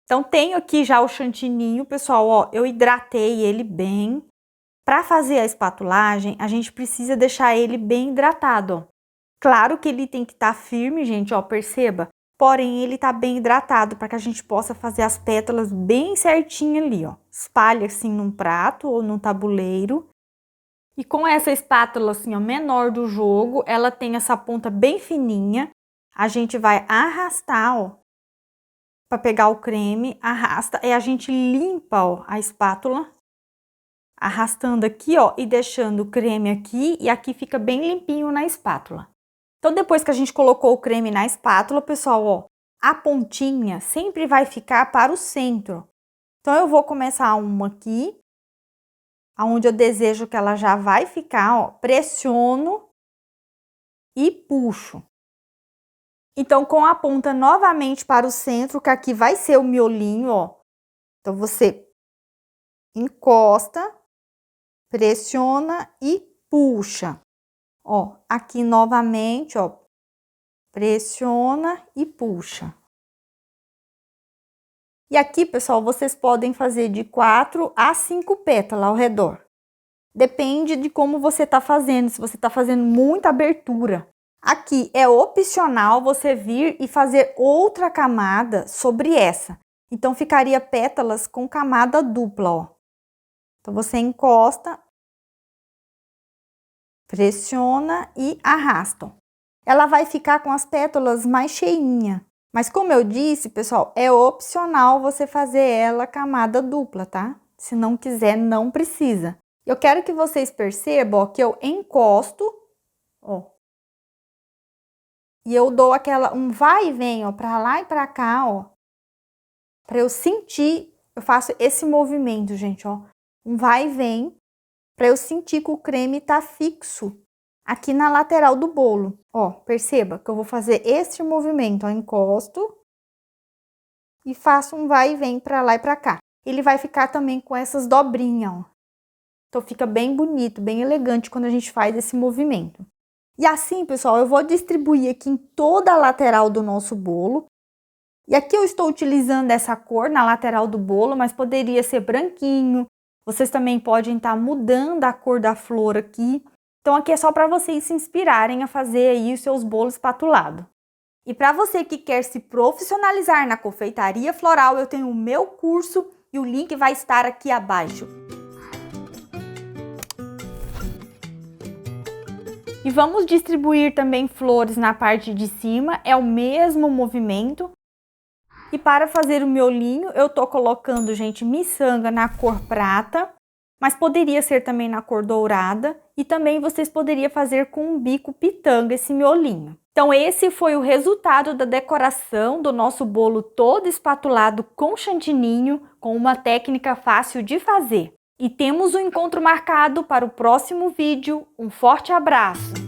Então, tenho aqui já o chantininho, pessoal, ó, eu hidratei ele bem. Para fazer a espatulagem, a gente precisa deixar ele bem hidratado, ó. Claro que ele tem que estar firme, gente, ó, perceba. Porém, ele tá bem hidratado para que a gente possa fazer as pétalas bem certinho ali, ó. Espalha assim num prato ou num tabuleiro. E com essa espátula assim, ó, menor do jogo, ela tem essa ponta bem fininha. A gente vai arrastar, ó, para pegar o creme, arrasta e a gente limpa, ó, a espátula, arrastando aqui, ó, e deixando o creme aqui e aqui fica bem limpinho na espátula. Então, depois que a gente colocou o creme na espátula, pessoal, ó, a pontinha sempre vai ficar para o centro. Então, eu vou começar uma aqui, aonde eu desejo que ela já vai ficar, ó, pressiono e puxo. Então, com a ponta novamente para o centro, que aqui vai ser o miolinho, ó. Então, você encosta, pressiona e puxa. Ó, aqui novamente, ó, pressiona e puxa. E aqui, pessoal, vocês podem fazer de 4 a 5 pétalas ao redor. Depende de como você tá fazendo, se você tá fazendo muita abertura. Aqui é opcional você vir e fazer outra camada sobre essa. Então, ficaria pétalas com camada dupla, ó. Então, você encosta, pressiona e arrasta. Ela vai ficar com as pétalas mais cheinha. Mas como eu disse, pessoal, é opcional você fazer ela camada dupla, tá? Se não quiser, não precisa. Eu quero que vocês percebam, ó, que eu encosto, ó. E eu dou um vai e vem, ó, pra lá e pra cá, ó. Pra eu sentir, eu faço esse movimento, gente, ó. Um vai e vem, pra eu sentir que o creme tá fixo aqui na lateral do bolo. Ó, perceba que eu vou fazer este movimento, ó. Encosto e faço um vai e vem pra lá e pra cá. Ele vai ficar também com essas dobrinhas, ó. Então, fica bem bonito, bem elegante quando a gente faz esse movimento. E assim, pessoal, eu vou distribuir aqui em toda a lateral do nosso bolo. E aqui eu estou utilizando essa cor na lateral do bolo, mas poderia ser branquinho. Vocês também podem estar mudando a cor da flor aqui. Então, aqui é só para vocês se inspirarem a fazer aí os seus bolos espatulados. E para você que quer se profissionalizar na confeitaria floral, eu tenho o meu curso e o link vai estar aqui abaixo. E vamos distribuir também flores na parte de cima, é o mesmo movimento. E para fazer o miolinho, eu tô colocando, gente, miçanga na cor prata, mas poderia ser também na cor dourada. E também vocês poderiam fazer com um bico pitanga esse miolinho. Então, esse foi o resultado da decoração do nosso bolo todo espatulado com chantininho, com uma técnica fácil de fazer. E temos um encontro marcado para o próximo vídeo. Um forte abraço!